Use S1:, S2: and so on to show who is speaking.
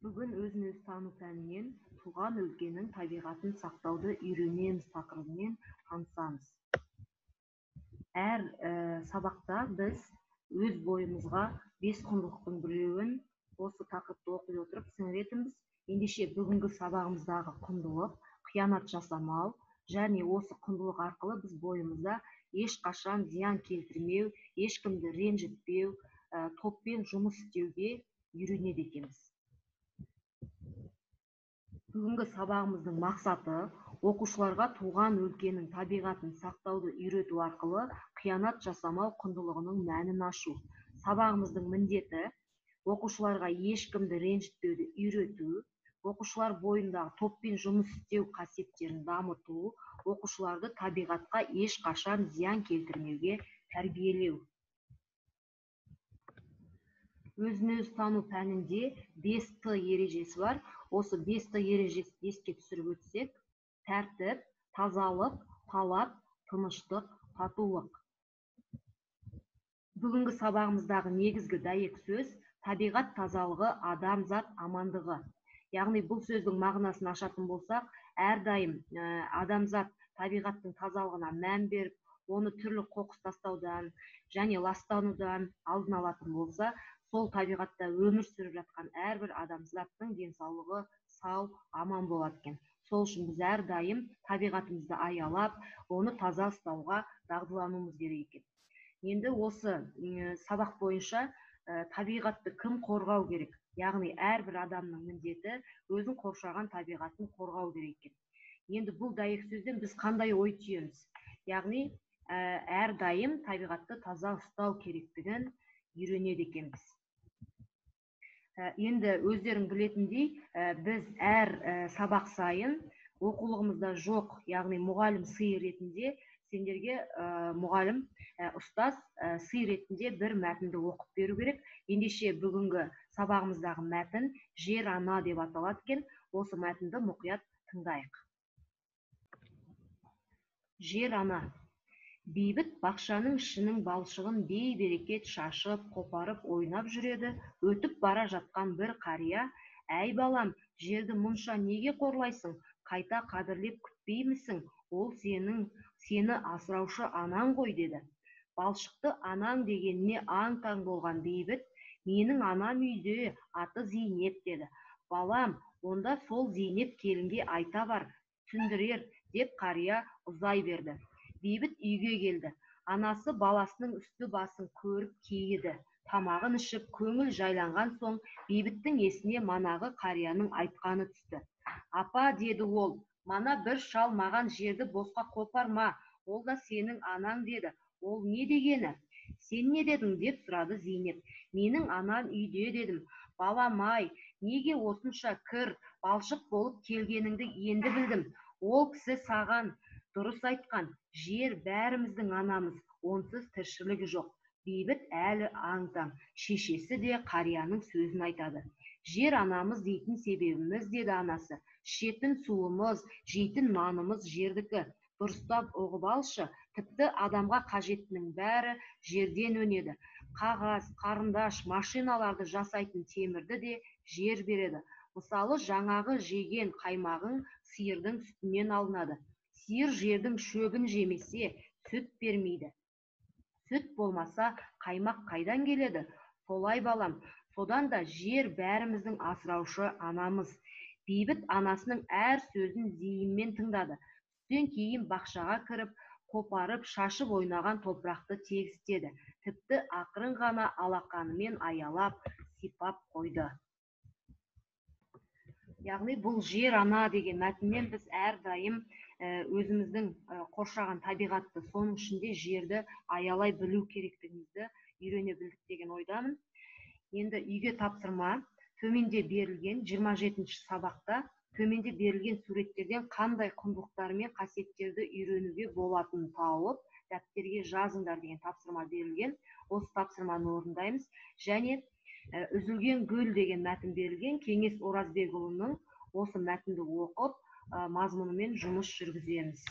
S1: Бүгін өзін-өз тану пәнінен туған өлкенің табиғатын сақтауды үйренеміз тақырыбымен танысамыз. Әр сабақта біз өз бойымызға 5 құндылықтың біреуін осы тақырыпты оқи отырып сіңіретінбіз. Ендеше бүгінгі сабағымыздағы құндылық қиянат жасамау, және осы құндылық арқылы біз бойымызда ешқашан зиян келтірмеу, ешкімді ренжітпеу, топпен жұмыс істеуге үйренеді екенбіз. Бүгінгі сабағымыздың мақсаты оқушыларға туған өлкенің табиғатын сақтауды үйрету арқылы қиянат жасамау құндылығының мәнін ашу. Сабағымыздың міндеті оқушыларға ешкімді ренжітпеуді үйрету, оқушылар бойындағы топпен жұмыс істеу қасиеттерін дамыту, оқушыларды табиғатқа ешқашан зиян келтірмеуге тәрбиелеу. Өзін-өз тану пәнінде 5Т ережесі бар. Осы 5Т ережесін еске түсіріп өтсек: тәртіп, тазалық, талап, тыныштық, татулық. Бүгінгі сабағымыздағы негізгі дәйек сөз табиғат тазалығы, адамзат амандығы. Яғни бұл сөздің мағынасын ашатын болсақ, әрдайым адамзат табиғаттың тазалығына мән беріп, оны түрлі қоқыс тастаудан және ластанудан алдын алатын болса, сол табиғатта өмір сүріп жатқан әрбір адамзаттың денсаулығы сау, аман болады екен. Сол үшін біз әрдайым табиғатымызды аялап, оны таза ұстауға дағдылануымыз керек екен. Енді осы сабақ бойынша табиғатты кім қорғау керек? Яғни әрбір адамның міндеті өзін қоршаған табиғатын қорғау керек екен. Енді бұл дәйек сөзден біз қандай ой түйеміз? Яғни әрдайым табиғатты таза ұстау керектігін үйренеді екенбіз. Енді өздерің білетіндей, біз әр сабақ сайын оқулығымызда жоқ, яғни мұғалім сый ретінде сендерге мұғалім, ұстаз сый ретінде бір мәтінді оқып беру керек. Ендеше бүгінгі сабағымыздағы мәтін «Жер ана» деп аталады екен. Осы мәтінді мұқият тыңдайық. Жер ана. Бейбіт бақшаның ішінің балшығын бей-берекет шашып, қопарып, ойнап жүреді. Өтіп бара жатқан бір қария: «Әй балам, жерді мұнша неге қорлайсың? Қайта қадірлеп күтпеймісің? Ол сені асыраушы анаң ғой», деді. Балшықты анаң дегеніне аң-таң болған Бейбіт: «Менің анам үйде, аты Зейнеп», деді. «Балам, онда сол Зейнеп келінге айта бар, түсіндірер», деп қария ұзай берді. Бейбіт үйге келді. Анасы баласының үсті басын көріп кейіді. Тамағын ішіп, көңіл жайланған соң, Бейбіттің есіне манағы қарияның айтқаны түсті. «Апа», деді ол, «мана бір шал маған жерді босқа қопарма, ол да сенің анаң», деді. «Ол не дегені?» «Сен не дедің?» деп сұрады Зейнеп. «Менің анам үйде», дедім. «Балам-ай, неге осынша кір, балшық болып келгеніңді енді білдім. Ол кісі саған дұрыс айтқан, жер бәріміздің анамыз, онсыз тіршілік жоқ». Бейбіт әлі аң-таң. Шешесі де қарияның сөзін айтады. «Жер анамыз дейтін себебіміз», деді анасы, «ішетін суымыз, жейтін нанымыз жердікі. Дұрыстап ұғып алшы, тіпті адамға қажеттінің бәрі жерден өнеді. Қағаз, қарындаш, машиналарды жасайтын темірді де жер береді. Мысалы, жаңағы жеген қаймағың сиырдың сүтінен алынады. Сиыр жердің шөбін жемесе, сүт бермейді. Сүт болмаса, қаймақ қайдан келеді? Солай балам, содан да жер бәріміздің асыраушы анамыз». Бейбіт анасының әр сөзін зейінмен тыңдады. Түстен кейін бақшаға кіріп, қопарып, шашып ойнаған топырақты тегістеді. Тіпті ақырын ғана алақанымен аялап, сипап қойды. Яғни бұл «Жер ана» деген мәтіннен біз әрдайым өзіміздің қоршаған табиғатты, соның ішінде жерді аялай білу керектігімізді үйрене білдік деген ойдамын. Енді үйге тапсырма. Төменде берілген 27-ші сабақта төменде берілген суреттерден қандай құндылықтар мен қасиеттерді үйренуге болатынын тауып, дәптерге жазыңдар деген тапсырма берілген. Осы тапсырманы орындаймыз. Және «Үзілген гүл» деген мәтін берілген. Кеңес Оразбекұлының осы мәтінді оқып, мазмұнымен жұмыс жүргіземіз.